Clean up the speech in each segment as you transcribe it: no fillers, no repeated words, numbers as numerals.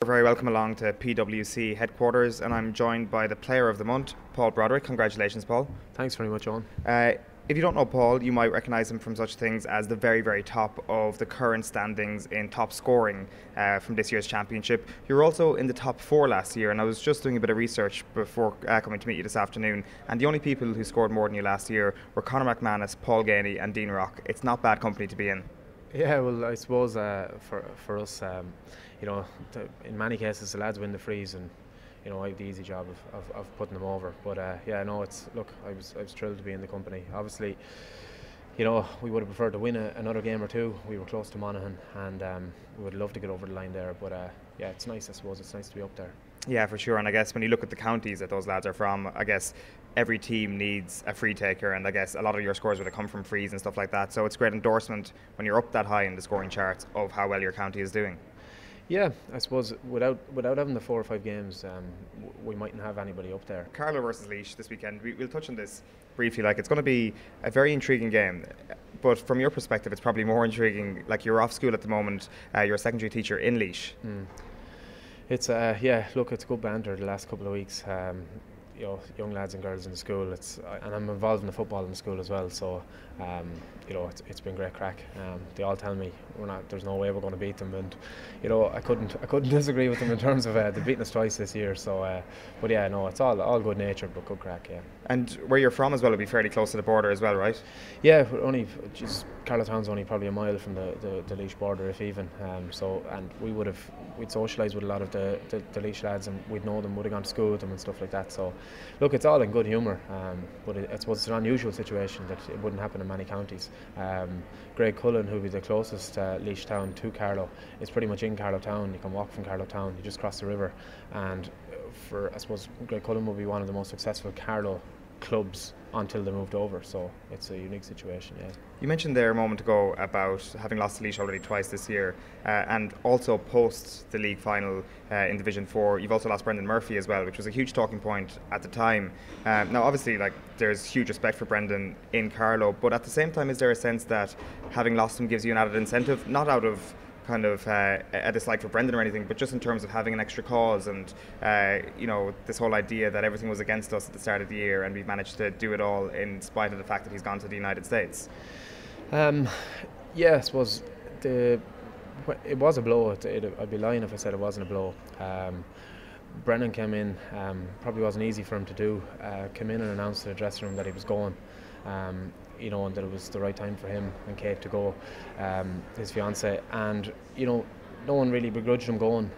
You're very welcome along to PwC headquarters, and I'm joined by the player of the month, Paul Broderick. Congratulations, Paul. Thanks very much, Owen. If you don't know Paul, you might recognise him from such things as the very, very top of the current standings in top scoring from this year's championship. You were also in the top 4 last year, and I was just doing a bit of research before coming to meet you this afternoon, and the only people who scored more than you last year were Conor McManus, Paul Ganey and Dean Rock. It's not bad company to be in. Yeah, well, I suppose for us, in many cases the lads win the frees, and I have the easy job of putting them over. But I was thrilled to be in the company. Obviously, we would have preferred to win another game or two. We were close to Monaghan, and we would love to get over the line there. But it's nice. I suppose it's nice to be up there. Yeah, for sure. And I guess when you look at the counties that those lads are from, I guess every team needs a free taker, and I guess a lot of your scores would have come from frees and stuff like that. So it's a great endorsement when you're up that high in the scoring charts of how well your county is doing. Yeah, I suppose without having the 4 or 5 games, we mightn't have anybody up there. Carlow versus Laois this weekend. We'll touch on this briefly. It's going to be a very intriguing game, but from your perspective, it's probably more intriguing. You're off school at the moment. You're a secondary teacher in Laois. It's it's good banter the last couple of weeks. Young lads and girls in the school. And I'm involved in the football in the school as well. So, it's been great crack. They all tell me there's no way we're going to beat them, and I couldn't disagree with them in terms of they've beaten us twice this year. So, it's all good natured, but good crack. Yeah. And where you're from as well will be fairly close to the border as well, right? Yeah, Carlow town's only probably a mile from the Laois border, if even. And we'd socialise with a lot of the Laois lads, and we'd know them, would have gone to school with them and stuff like that. So, look, it's all in good humour, but I suppose it's an unusual situation that it wouldn't happen in many counties. Greg Cullen, who would be the closest Laois town to Carlow, is pretty much in Carlow town. You can walk from Carlow town, you just cross the river, and I suppose Greg Cullen will be one of the most successful Carlow clubs until they moved over, so it's a unique situation. Yeah. You mentioned there a moment ago about having lost to Laois already twice this year, and also post the league final in Division 4 you've also lost Brendan Murphy as well, which was a huge talking point at the time. Now obviously there's huge respect for Brendan in Carlow, but at the same time, is there a sense that having lost him gives you an added incentive, not out of kind of a dislike for Brendan or anything, but just in terms of having an extra cause and this whole idea that everything was against us at the start of the year and we've managed to do it all in spite of the fact that he's gone to the United States? I suppose it was a blow. I'd be lying if I said it wasn't a blow. Brendan came in, probably wasn't easy for him to do, came in and announced to the dressing room that he was going, and that it was the right time for him and Kate to go, his fiancée, and no one really begrudged him going,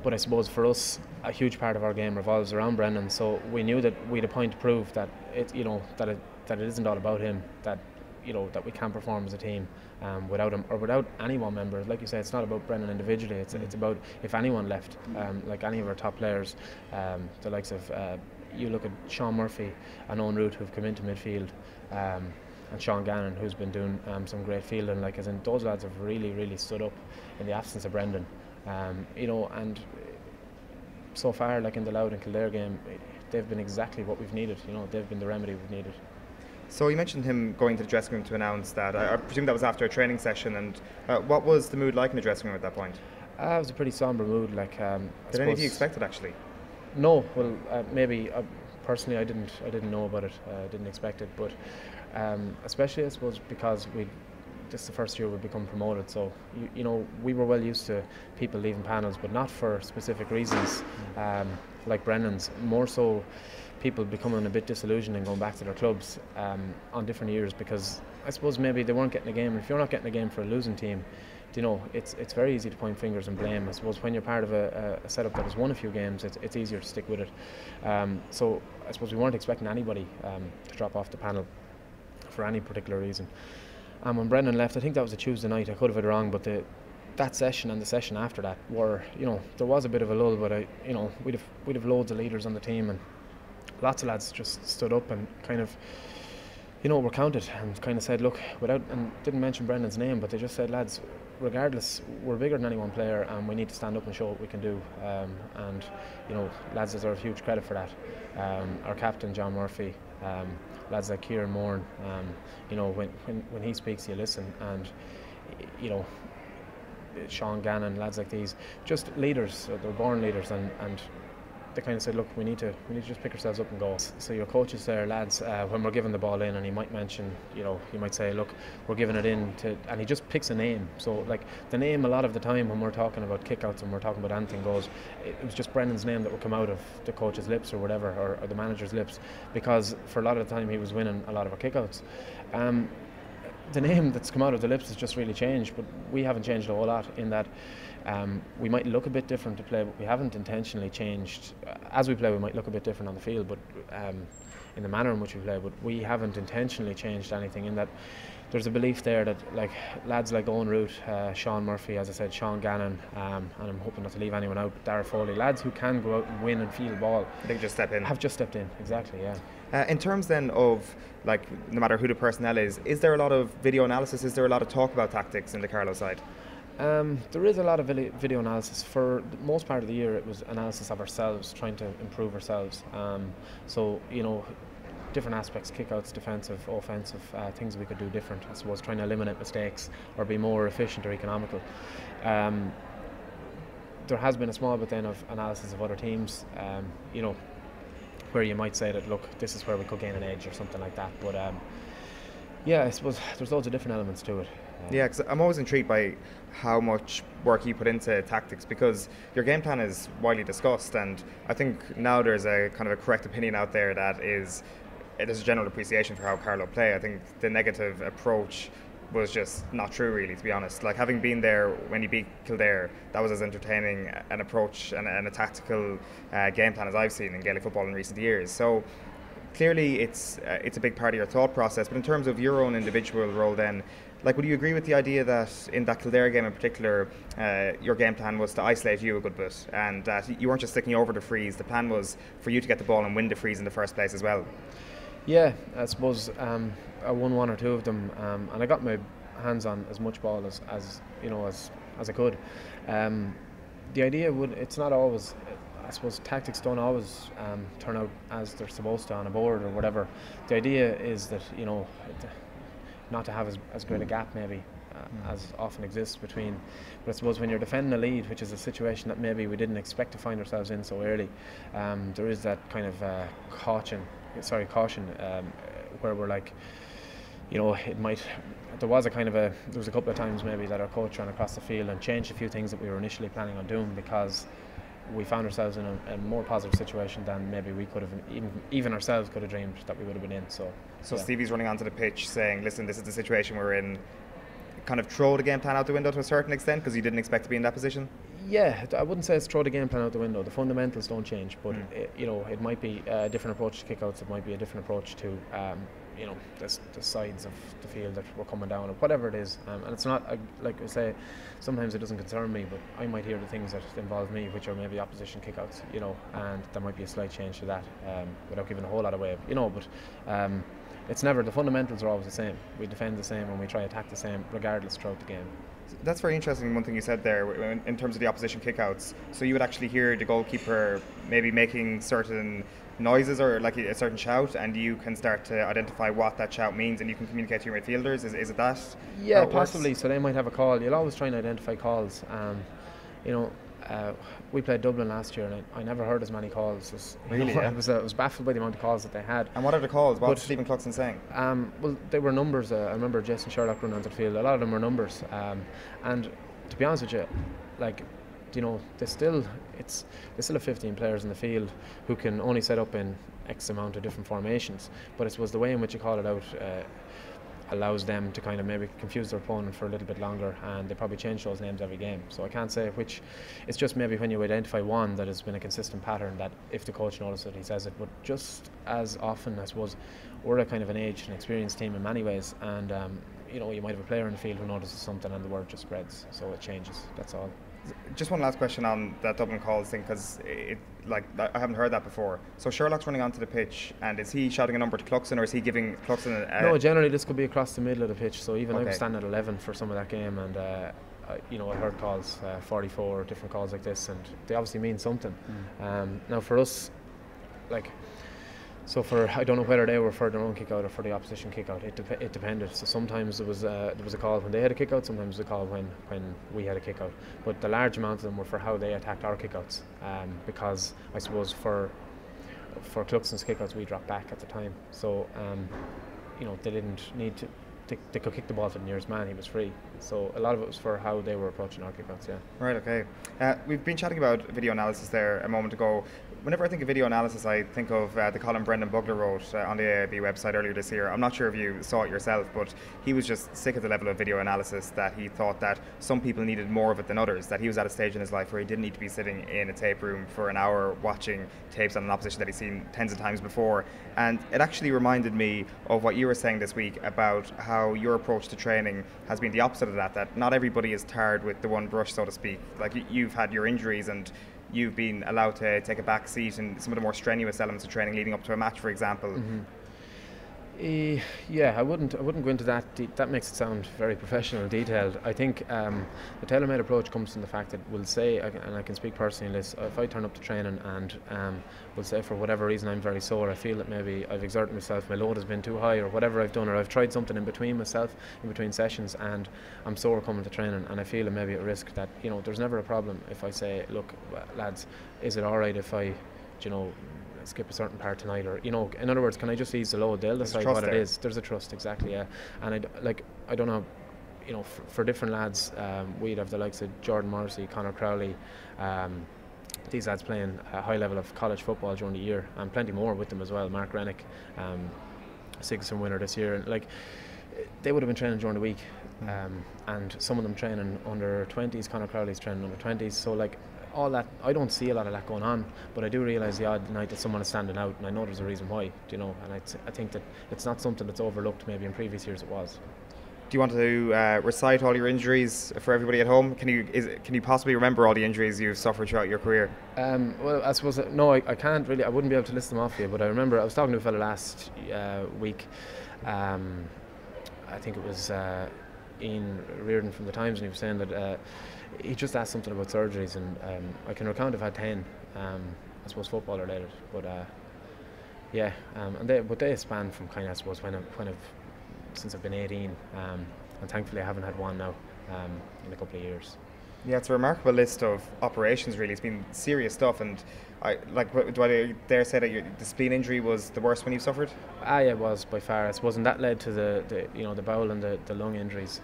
but I suppose for us a huge part of our game revolves around Brendan, so we knew that we had a point to prove that it isn't all about him, that we can perform as a team without him or without any one member. Like you say, it's not about Brendan individually, it's about if anyone left, like any of our top players, the likes of you look at Sean Murphy and Owen Root, who've come into midfield, and Sean Gannon, who's been doing some great fielding. Those lads have really, really stood up in the absence of Brendan. And so far, in the Louth and Kildare game, they've been exactly what we've needed. They've been the remedy we've needed. So you mentioned him going to the dressing room to announce that. I presume that was after a training session, and what was the mood like in the dressing room at that point? It was a pretty sombre mood. Did any of you expect it actually? No, well, maybe personally I didn't know about it. I didn't expect it, but especially I suppose because this is the first year we've become promoted, so we were well used to people leaving panels, but not for specific reasons like Brendan's. More so, people becoming a bit disillusioned and going back to their clubs on different years, because I suppose maybe they weren't getting a game. And if you're not getting a game for a losing team, it's very easy to point fingers and blame. I suppose when you're part of a setup that has won a few games, it's easier to stick with it. So I suppose we weren't expecting anybody to drop off the panel for any particular reason. And when Brendan left, I think that was a Tuesday night, I could have it wrong, but that session and the session after that were, there was a bit of a lull, but we'd have loads of leaders on the team, and lots of lads just stood up and kind of were counted and kind of said, look, and didn't mention Brendan's name, but they just said, lads, regardless, we're bigger than any one player and we need to stand up and show what we can do, and lads deserve huge credit for that. Our captain John Murphy, lads like Kieran Moran, when he speaks you listen, and Sean Gannon, lads like these, just leaders. They're born leaders, and they kind of said, look, we need to just pick ourselves up and go. So your coach is there, lads, when we're giving the ball in, and he might mention, he might say, look, we're giving it in to, and he just picks a name. So like the name, a lot of the time when we're talking about kickouts and we're talking about anything goes, it was just Brendan's name that would come out of the coach's lips or whatever, or the manager's lips, because for a lot of the time he was winning a lot of our kickouts. The name that's come out of the lips has just really changed, but we haven't changed a whole lot in that. We might look a bit different to play, but we haven't intentionally changed. As we play, we might look a bit different on the field, but in the manner in which we play, but we haven't intentionally changed anything, in that there's a belief there that like lads like Owen Root, Sean Murphy, as I said, Sean Gannon, and I'm hoping not to leave anyone out, Dara Foley, lads who can go out and win and field ball. They just step in. Have just stepped in, exactly, yeah. In terms then of, like, no matter who the personnel is there a lot of video analysis? Is there a lot of talk about tactics in the Carlow side? There is a lot of video analysis. For the most part of the year, it was analysis of ourselves, trying to improve ourselves. So, different aspects, kickouts, defensive, offensive, things we could do different, I suppose, trying to eliminate mistakes or be more efficient or economical. There has been a small bit then of analysis of other teams, where you might say that, look, this is where we could gain an edge or something like that. But yeah, I suppose there's loads of different elements to it. Yeah, because I'm always intrigued by how much work you put into tactics, because your game plan is widely discussed, and I think now there's a kind of a correct opinion out there that there's a general appreciation for how Carlow play. I think the negative approach was just not true, really, to be honest. Like, having been there when you beat Kildare, that was as entertaining an approach and a tactical game plan as I've seen in Gaelic football in recent years. So clearly it's a big part of your thought process. But in terms of your own individual role then, like, would you agree with the idea that in that Kildare game in particular, your game plan was to isolate you a good bit, and that you weren't just sticking over the freeze, the plan was for you to get the ball and win the freeze in the first place as well? Yeah, I suppose I won one or two of them, and I got my hands on as much ball as I could. The idea it's not always, I suppose tactics don't always turn out as they're supposed to on a board or whatever. The idea is that, not to have as great a gap maybe as often exists between, but I suppose when you're defending a lead, which is a situation that maybe we didn't expect to find ourselves in so early, there is that kind of caution, where we're like, there was a couple of times maybe that our coach ran across the field and changed a few things that we were initially planning on doing, because we found ourselves in a more positive situation than maybe we could have, even ourselves could have dreamed that we would have been in. So yeah. Stevie's running onto the pitch saying, listen, this is the situation we're in, kind of throw the game plan out the window to a certain extent because you didn't expect to be in that position? Yeah, I wouldn't say it's throw the game plan out the window. The fundamentals don't change, but it might be a different approach to kickouts. It might be a different approach to the sides of the field that we're coming down, or whatever it is. And it's not like I say, sometimes it doesn't concern me, but I might hear the things that involve me, which are maybe opposition kickouts, and there might be a slight change to that, without giving a whole lot away, But it's never, the fundamentals are always the same. We defend the same and we try to attack the same regardless throughout the game. That's very interesting, one thing you said there in terms of the opposition kickouts. So you would actually hear the goalkeeper maybe making certain noises or like a certain shout, and you can start to identify what that shout means, and you can communicate to your midfielders. Is it that? Yeah, possibly. So they might have a call. You'll always try and identify calls. We played Dublin last year, and I never heard as many calls. Really? Yeah. I was baffled by the amount of calls that they had. And what are the calls? What's Stephen Cluxton saying? Well, they were numbers. I remember Jason Sherlock running onto the field. A lot of them were numbers. And to be honest with you, there's still have 15 players in the field who can only set up in X amount of different formations. But I suppose the way in which you call it out allows them to kind of maybe confuse their opponent for a little bit longer, and they probably change those names every game. So I can't say which. It's just maybe when you identify one that has been a consistent pattern, that if the coach notices it, he says it. But just as often, I suppose, we're a kind of an aged and experienced team in many ways, and you might have a player in the field who notices something and the word just spreads, so it changes. That's all. Just one last question on that Dublin calls thing, because I haven't heard that before. So Sherlock's running onto the pitch, and is he shouting a number to Cluxton, or is he giving Cluxton No, generally this could be across the middle of the pitch. So even I was standing at 11 for some of that game, and I heard calls, 44 different calls like this, and they obviously mean something. Now for us, So I don't know whether they were for their own kick out or for the opposition kick out. It depended. So sometimes there was a call when they had a kick out, sometimes there was a call when we had a kick out. But the large amount of them were for how they attacked our kick outs. Because I suppose for Cluxton's kick outs we dropped back at the time. So they didn't need to. They could kick the ball to the nearest man, he was free. So a lot of it was for how they were approaching our kickouts, yeah. Right, okay. We've been chatting about video analysis there a moment ago. Whenever I think of video analysis, I think of the column Brendan Bugler wrote on the AIB website earlier this year. I'm not sure if you saw it yourself, but he was just sick of the level of video analysis, that he thought that some people needed more of it than others, that he was at a stage in his life where he didn't need to be sitting in a tape room for an hour watching tapes on an opposition that he's seen tens of times before. And it actually reminded me of what you were saying this week about how your approach to training has been the opposite of that not everybody is tarred with the one brush, so to speak. Like, you've had your injuries and you've been allowed to take a back seat in some of the more strenuous elements of training leading up to a match, for example. Mm-hmm. Yeah, I wouldn't go into that. That makes it sound very professional and detailed. I think the tailor-made approach comes from the fact that we'll say, and I can speak personally on this, if I turn up to training and we'll say for whatever reason I'm very sore, I feel that maybe I've exerted myself, my load has been too high, or whatever I've done, or I've tried something in between sessions, and I'm sore coming to training, and I feel I'm maybe at risk, that there's never a problem if I say, look, lads, is it alright if I skip a certain part tonight, or in other words, can I just ease the load? They'll decide what it is. There's a trust, exactly, yeah. And I don't know, for different lads, we'd have the likes of Jordan Morrissey, Conor Crowley, these lads playing a high level of college football during the year, and plenty more with them as well. Mark Rennick, Sigerson winner this year, and they would have been training during the week, and some of them training under 20s. Conor Crowley's training under 20s, so all that, I don't see a lot of that going on, but I do realise the odd night that someone is standing out, and I know there's a reason why, and I think that it's not something that's overlooked. Maybe in previous years it was. Do you want to recite all your injuries for everybody at home? Can you possibly remember all the injuries you've suffered throughout your career? Well, I suppose no, I can't really. I wouldn't be able to list them off for you, but I remember I was talking to a fellow last week. I think it was Ian Reardon from the Times, and he was saying that he just asked something about surgeries, and I can recount I've had 10, I suppose football related, but yeah, and they span from kind of, I suppose, since I've been 18, and thankfully I haven't had one now in a couple of years. Yeah, it's a remarkable list of operations, really. It's been serious stuff, and do I dare say that the spleen injury was the worst one you suffered? Yeah, it was by far. I suppose, and that led to the bowel and the lung injuries.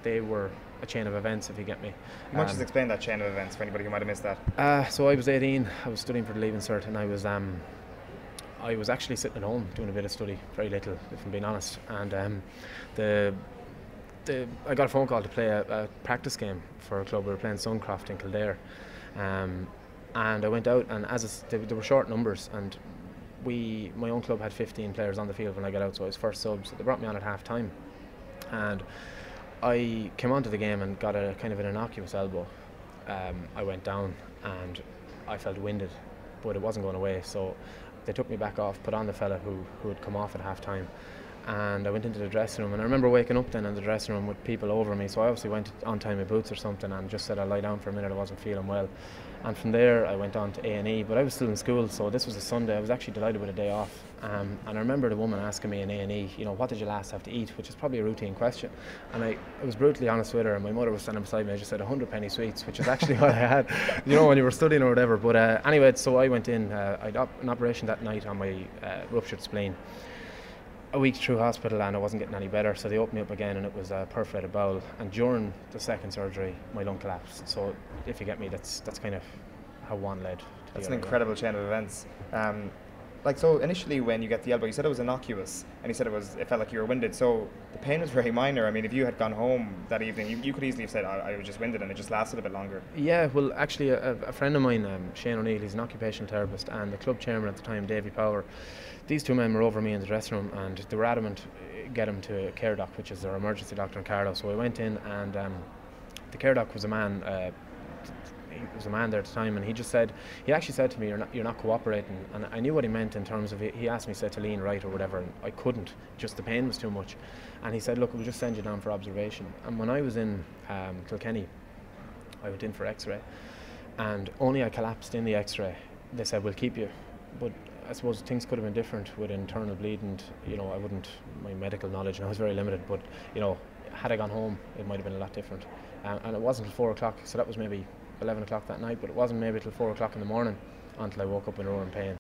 They were a chain of events, if you get me. You might just explain that chain of events for anybody who might have missed that. So I was 18. I was studying for the Leaving Cert, and I was actually sitting at home doing a bit of study, very little, if I'm being honest. And I got a phone call to play a practice game for a club. We were playing Suncroft in Kildare, and I went out, and there were short numbers, and my own club had 15 players on the field when I got out, so I was first sub. So they brought me on at half time, and I came onto the game and got a kind of an innocuous elbow. I went down and I felt winded, but it wasn't going away, so they took me back off, put on the fella who had come off at half time, and I went into the dressing room, and I remember waking up then in the dressing room with people over me, so I obviously went on tie my boots or something and just said I'd lie down for a minute. I wasn't feeling well, and from there I went on to A&E, but I was still in school, so this was a Sunday. I was actually delighted with a day off, and I remember the woman asking me in A&E, what did you last have to eat, which is probably a routine question, and I was brutally honest with her, and my mother was standing beside me. I just said 100 penny sweets, which is actually what I had, when you were studying or whatever. But anyway, so I went in, I had an operation that night on my ruptured spleen. A week through hospital, and I wasn't getting any better, so they opened me up again, and it was a perforated bowel, and during the second surgery my lung collapsed. So if you get me, that's kind of how one led to That's the an other. incredible chain of events. So initially when you get the elbow, you said it was innocuous, and you said it felt like you were winded, so the pain was very minor. I mean, if you had gone home that evening, you could easily have said, I was just winded, and it just lasted a bit longer. Yeah, well, actually a friend of mine, Shane O'Neill, he's an occupational therapist, and the club chairman at the time, Davy Power, these two men were over me in the dressing room, and they were adamant get him to a care doc, which is their emergency doctor in Carlow. So I went in, and the care doc was a man. He was a man there at the time, and he actually said to me, you're not cooperating. And I knew what he meant in terms of, he asked me, to lean right or whatever, and I couldn't, just the pain was too much. And he said, look, we'll just send you down for observation. And when I was in Kilkenny, I went in for x-ray, and only I collapsed in the x-ray, they said, we'll keep you. But I suppose things could have been different with internal bleeding. You know, my medical knowledge now is very limited, but you know, had I gone home, it might have been a lot different. And it wasn't until 4 o'clock, so that was maybe 11 o'clock that night, but it wasn't maybe till 4 o'clock in the morning until I woke up in roaring pain.